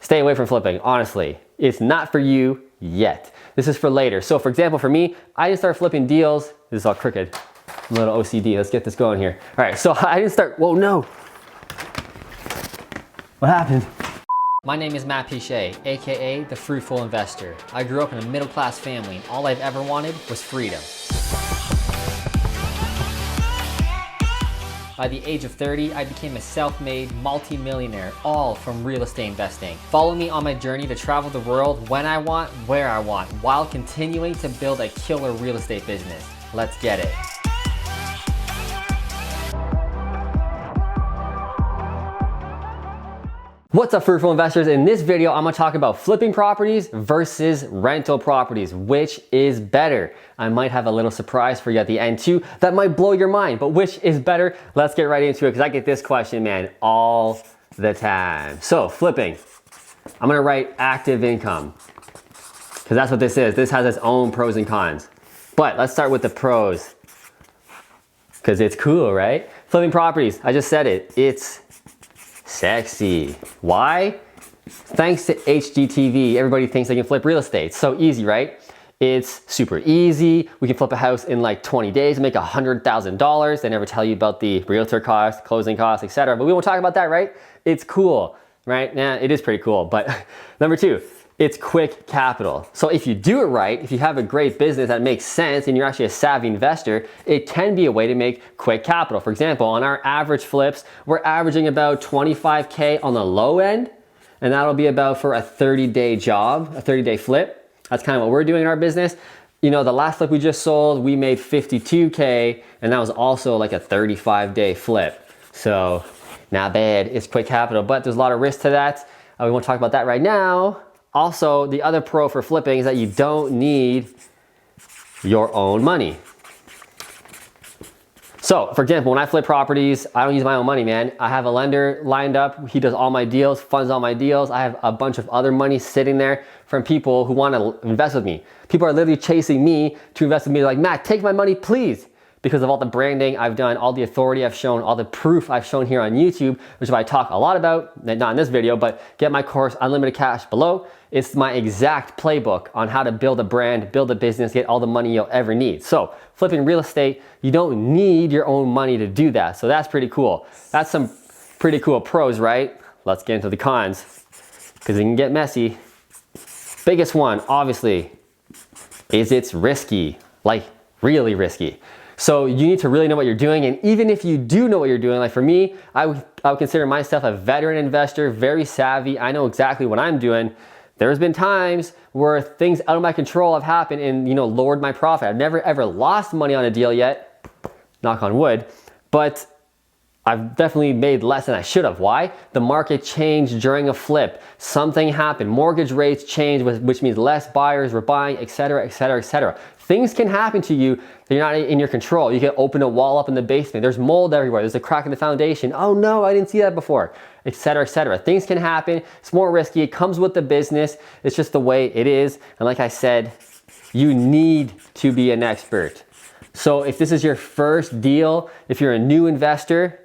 Stay away from flipping, honestly. It's not for you yet. This is for later. So for example, for me, I didn't start flipping deals. This is all crooked. A little OCD. Let's get this going here. All right, so I didn't start, whoa, no. What happened? My name is Piche, aka the Fruitful Investor. I grew up in a middle-class family and all I've ever wanted was freedom. By the age of 30, I became a self-made multi-millionaire, all from real estate investing. Follow me on my journey to travel the world when I want, where I want, while continuing to build a killer real estate business. Let's get it. What's up, Fruitful Investors? In this video, I'm gonna talk about flipping properties versus rental properties. Which is better? I might have a little surprise for you at the end too that might blow your mind, but which is better? Let's get right into it because I get this question, man, all the time. So flipping, I'm gonna write active income because that's what this is. This has its own pros and cons. But let's start with the pros because it's cool, right? Flipping properties, I just said it, it's sexy. Why? Thanks to HGTV, everybody thinks they can flip real estate. So easy, right? It's super easy. We can flip a house in like 20 days and make $100,000. They never tell you about the realtor costs, closing costs, etc. But we won't talk about that, right? It's cool, right? Nah, it is pretty cool. But number two, it's quick capital. So if you do it right, if you have a great business that makes sense and you're actually a savvy investor, it can be a way to make quick capital. For example, on our average flips, we're averaging about 25K on the low end, and that'll be about for a 30-day job, a 30-day flip. That's kind of what we're doing in our business. You know, the last flip we just sold, we made 52K, and that was also like a 35-day flip. So not bad, it's quick capital, but there's a lot of risk to that. We won't talk about that right now. Also, the other pro for flipping is that you don't need your own money. So, for example, when I flip properties, I don't use my own money, man. I have a lender lined up. He does all my deals, funds all my deals. I have a bunch of other money sitting there from people who want to invest with me. People are literally chasing me to invest with me. They're like, Matt, take my money, please. Because of all the branding I've done, all the authority I've shown, all the proof I've shown here on YouTube, which I talk a lot about, not in this video, but get my course, Unlimited Cash, below. It's my exact playbook on how to build a brand, build a business, get all the money you'll ever need. So flipping real estate, you don't need your own money to do that. So that's pretty cool. That's some pretty cool pros, right? Let's get into the cons because it can get messy. Biggest one, obviously, is it's risky, like really risky. So you need to really know what you're doing, and even if you do know what you're doing, like for me, I would consider myself a veteran investor, very savvy. I know exactly what I'm doing. There's been times where things out of my control have happened and, you know, lowered my profit. I've never ever lost money on a deal yet, knock on wood, but I've definitely made less than I should have. Why? The market changed during a flip. Something happened. Mortgage rates changed, which means less buyers were buying, etc., etc., etc. Things can happen to you that you're not in your control. You can open a wall up in the basement. There's mold everywhere. There's a crack in the foundation. Oh no, I didn't see that before, etc., etc. Things can happen. It's more risky. It comes with the business. It's just the way it is. And like I said, you need to be an expert. So if this is your first deal, if you're a new investor,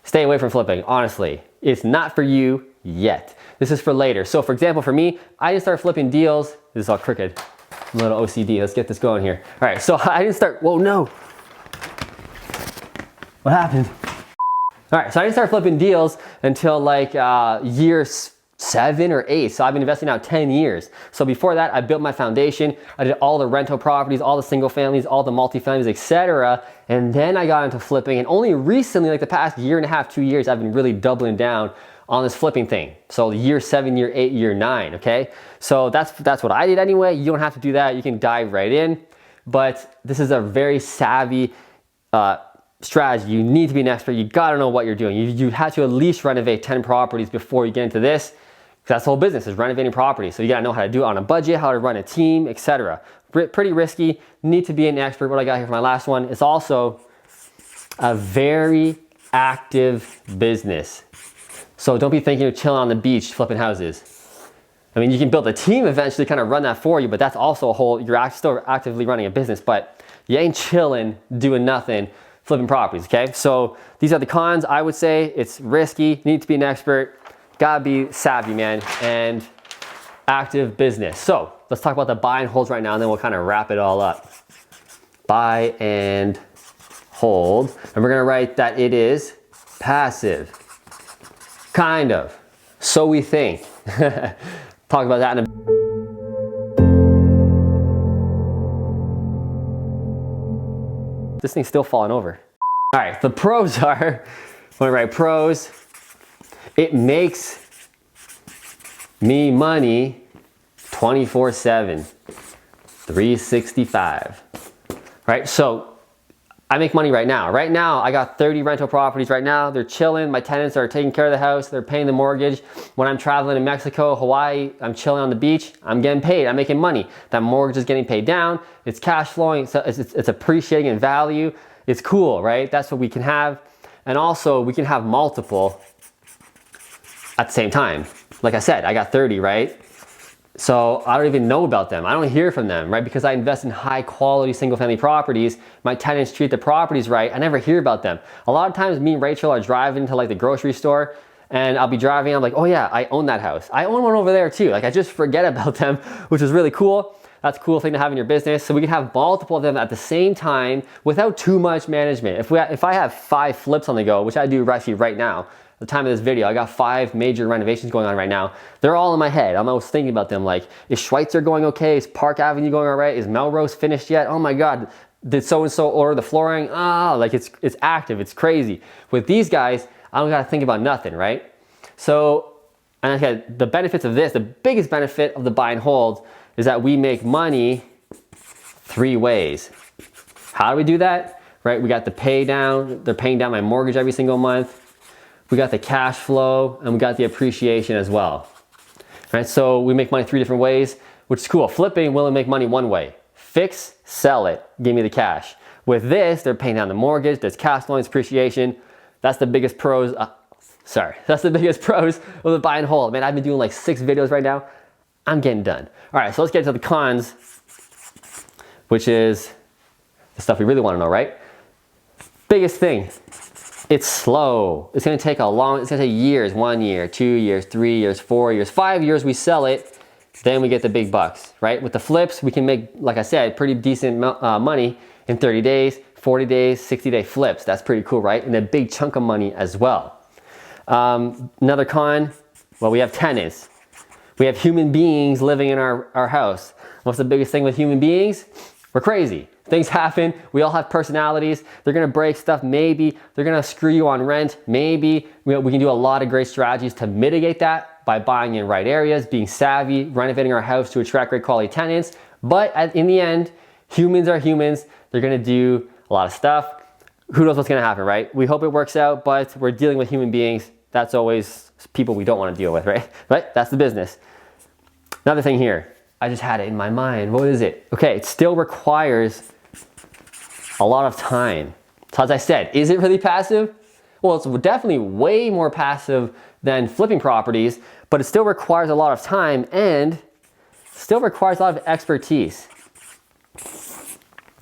stay away from flipping, honestly. It's not for you yet. This is for later. So for example, for me, I didn't start flipping deals. This is all crooked. A little OCD. Let's get this going here. All right, so I didn't start, whoa, no. What happened? All right, so I didn't start flipping deals until like year 7 or 8. So I've been investing now 10 years. So before that, I built my foundation. I did all the rental properties, all the single families, all the multifamilies, etc. And then I got into flipping. And only recently, like the past year and a half, 2 years, I've been really doubling down on this flipping thing. So year 7, year 8, year 9, okay? So that's what I did anyway. You don't have to do that. You can dive right in. But this is a very savvy strategy. You need to be an expert. You gotta know what you're doing. You have to at least renovate 10 properties before you get into this. That's the whole business, is renovating properties. So you gotta know how to do it on a budget, how to run a team, etc. Pretty risky. Need to be an expert. What I got here for my last one is also a very active business. So don't be thinking you're chilling on the beach flipping houses. I mean, you can build a team eventually, kind of run that for you, but that's also a whole, you're still actively running a business, but you ain't chilling, doing nothing, flipping properties, okay? So these are the cons. I would say it's risky, you need to be an expert, gotta be savvy, man, and active business. So let's talk about the buy and holds right now, and then we'll kind of wrap it all up. Buy and hold, and we're gonna write that it is passive. Kind of. So we think. Talk about that in a This thing's still falling over. All right, the pros are, when I write pros, it makes me money 24/7, 365. Right, so I make money right now. Right now, I got 30 rental properties right now. They're chilling. My tenants are taking care of the house. They're paying the mortgage. When I'm traveling in Mexico, Hawaii, I'm chilling on the beach. I'm getting paid. I'm making money. That mortgage is getting paid down. It's cash flowing. So it's appreciating in value. It's cool, right? That's what we can have. And also, we can have multiple at the same time. Like I said, I got 30, right? So I don't even know about them. I don't hear from them, right? Because I invest in high quality single family properties. My tenants treat the properties right. I never hear about them. A lot of times me and Rachel are driving to like the grocery store, and I'll be driving, I'm like, oh yeah, I own that house. I own one over there too. Like I just forget about them, which is really cool. That's a cool thing to have in your business. So we can have multiple of them at the same time without too much management. If I have 5 flips on the go, which I do actually right now, the time of this video, I got 5 major renovations going on right now. They're all in my head. I'm always thinking about them, like, is Schweitzer going okay? Is Park Avenue going all right? Is Melrose finished yet? Oh my God, did so-and-so order the flooring? Like it's active, it's crazy. With these guys, I don't gotta think about nothing, right? So, and okay, the benefits of this, the biggest benefit of the buy and hold is that we make money 3 ways. How do we do that? Right, we got the pay down, they're paying down my mortgage every single month. We got the cash flow, and we got the appreciation as well. Right, so we make money 3 different ways, which is cool. Flipping, we'll only make money 1 way. Fix, sell it, give me the cash. With this, they're paying down the mortgage, there's cash flow, there's appreciation. That's the biggest pros, that's the biggest pros of the buy and hold. Man, I've been doing like 6 videos right now. I'm getting done. All right, so let's get to the cons, which is the stuff we really wanna know, right? Biggest thing. It's slow. It's gonna take years, 1 year, 2 years, 3 years, 4 years, 5 years, we sell it, then we get the big bucks, right? With the flips, we can make, like I said, pretty decent money in 30 days, 40 days, 60-day flips. That's pretty cool, right? And a big chunk of money as well. Another con, well, we have tenants. We have human beings living in our house. What's the biggest thing with human beings? We're crazy. Things happen, we all have personalities. They're gonna break stuff, maybe. They're gonna screw you on rent, maybe. We can do a lot of great strategies to mitigate that by buying in right areas, being savvy, renovating our house to attract great quality tenants. But in the end, humans are humans. They're gonna do a lot of stuff. Who knows what's gonna happen, right? We hope it works out, but we're dealing with human beings. That's always people we don't wanna deal with, right? Right, that's the business. Another thing here, I just had it in my mind. What is it? Okay, it still requires a lot of time. So as I said, is it really passive? Well, it's definitely way more passive than flipping properties, but it still requires a lot of time and still requires a lot of expertise.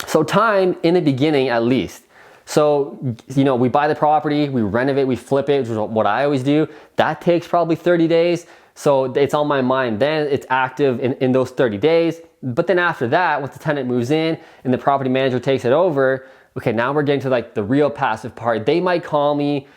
So time in the beginning at least. So, you know, we buy the property, we renovate, we flip it, which is what I always do. That takes probably 30 days. So it's on my mind then, it's active in those 30 days. But then after that, once the tenant moves in and the property manager takes it over, okay, now we're getting to like the real passive part. They might call me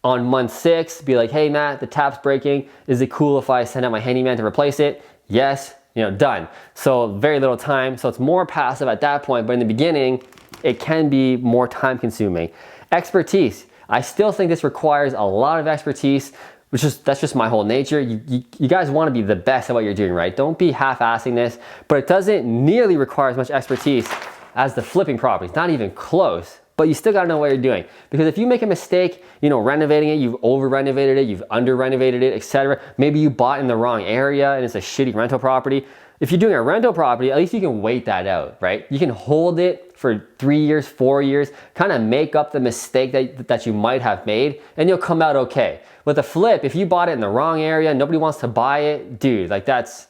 on month 6, be like, hey Matt, the tap's breaking. Is it cool if I send out my handyman to replace it? Yes, you know, done. So very little time. So it's more passive at that point, but in the beginning, it can be more time consuming. Expertise. I still think this requires a lot of expertise. That's just my whole nature. You guys want to be the best at what you're doing, right? Don't be half-assing this, but it doesn't nearly require as much expertise as the flipping properties, not even close, but you still gotta know what you're doing. Because if you make a mistake, you know, renovating it, you've over-renovated it, you've under-renovated it, etc. Maybe you bought in the wrong area and it's a shitty rental property. If you're doing a rental property, at least you can wait that out, right? You can hold it for 3 years, 4 years, kind of make up the mistake that you might have made, and you'll come out okay. With a flip, if you bought it in the wrong area, nobody wants to buy it, dude, like that's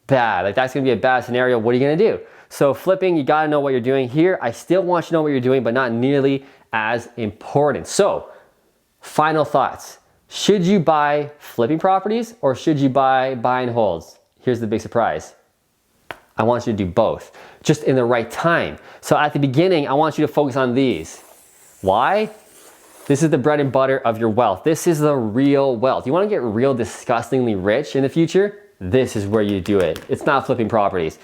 bad. Like that's gonna be a bad scenario. What are you gonna do? So flipping, you gotta know what you're doing. Here, I still want you to know what you're doing, but not nearly as important. So, final thoughts. Should you buy flipping properties or should you buy and holds? Here's the big surprise. I want you to do both, just in the right time. So at the beginning, I want you to focus on these. Why? This is the bread and butter of your wealth. This is the real wealth. You want to get real disgustingly rich in the future? This is where you do it. It's not flipping properties.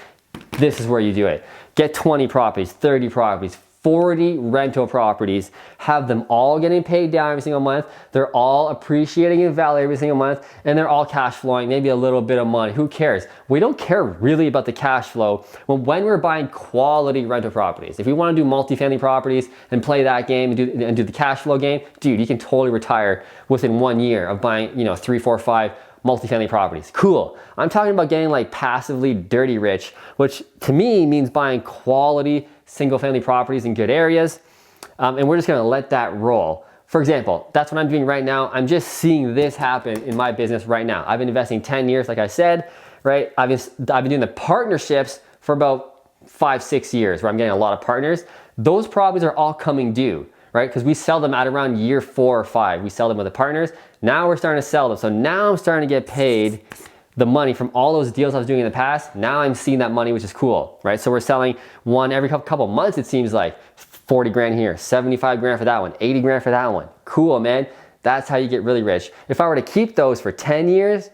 This is where you do it. Get 20 properties, 30 properties, 40 rental properties, have them all getting paid down every single month. They're all appreciating in value every single month, and they're all cash flowing, maybe a little bit of money. Who cares? We don't care really about the cash flow when we're buying quality rental properties. If we want to do multifamily properties and play that game and do the cash flow game, dude, you can totally retire within 1 year of buying, 3, 4, 5 multifamily properties. Cool. I'm talking about getting like passively dirty rich, which to me means buying quality single family properties in good areas. And we're just gonna let that roll. For example, that's what I'm doing right now. I'm just seeing this happen in my business right now. I've been investing 10 years, like I said, right? I've been doing the partnerships for about 5, 6 years where I'm getting a lot of partners. Those properties are all coming due, right? Because we sell them at around year 4 or 5. We sell them with the partners. Now we're starting to sell them. So now I'm starting to get paid the money from all those deals I was doing in the past. Now I'm seeing that money, which is cool, right? So we're selling one every couple months, it seems like. 40 grand here, 75 grand for that one, 80 grand for that one. Cool, man. That's how you get really rich. If I were to keep those for 10 years,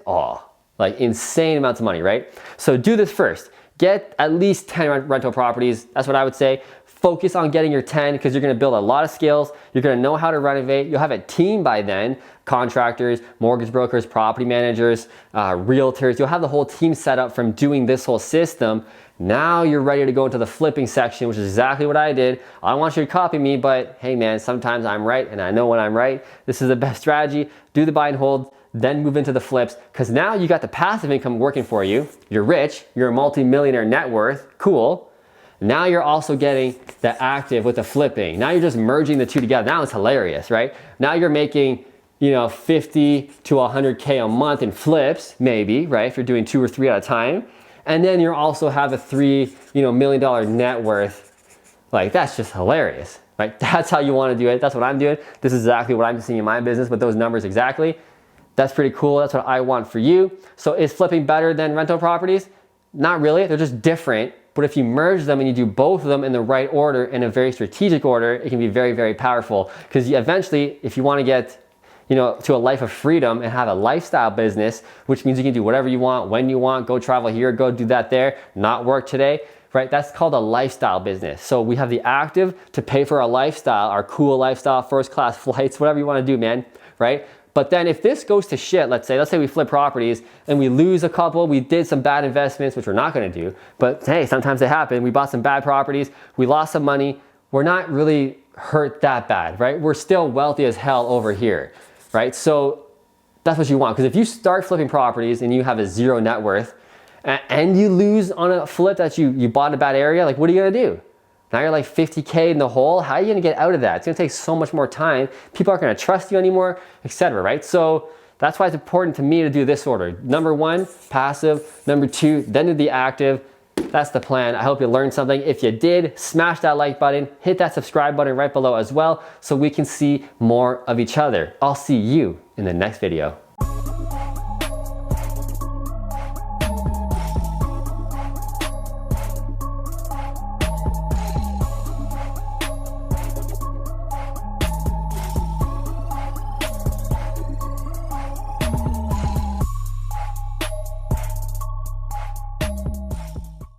like insane amounts of money, right? So do this first. Get at least 10 rental properties. That's what I would say. Focus on getting your 10 because you're gonna build a lot of skills. You're gonna know how to renovate. You'll have a team by then, contractors, mortgage brokers, property managers, realtors. You'll have the whole team set up from doing this whole system. Now you're ready to go into the flipping section, which is exactly what I did. I don't want you to copy me, but hey man, sometimes I'm right and I know when I'm right. This is the best strategy. Do the buy and hold, then move into the flips, because now you got the passive income working for you. You're rich, you're a multi-millionaire net worth, cool. Now you're also getting the active with the flipping. Now you're just merging the two together. Now it's hilarious, right? Now you're making, 50 to 100K a month in flips, maybe, right? If you're doing 2 or 3 at a time. And then you also have a $3 million net worth. Like, that's just hilarious, right? That's how you want to do it. That's what I'm doing. This is exactly what I'm seeing in my business with those numbers exactly. That's pretty cool. That's what I want for you. So is flipping better than rental properties? Not really. They're just different. But if you merge them and you do both of them in the right order, in a very strategic order, it can be very, very powerful. Because eventually, if you want to get to a life of freedom and have a lifestyle business, which means you can do whatever you want, when you want, go travel here, go do that there, not work today, right? That's called a lifestyle business. So we have the active to pay for our lifestyle, our cool lifestyle, first class flights, whatever you want to do, man, right? But then if this goes to shit, let's say we flip properties and we lose a couple, we did some bad investments, which we're not gonna do, but hey, sometimes they happen. We bought some bad properties, we lost some money, we're not really hurt that bad, right? We're still wealthy as hell over here, right? So that's what you want, because if you start flipping properties and you have a 0 net worth and you lose on a flip that you bought in a bad area, like what are you gonna do? Now you're like 50K in the hole. How are you gonna get out of that? It's gonna take so much more time. People aren't gonna trust you anymore, etc., right? So that's why it's important to me to do this order. Number 1, passive. Number 2, then do the active. That's the plan. I hope you learned something. If you did, smash that like button, hit that subscribe button right below as well so we can see more of each other. I'll see you in the next video.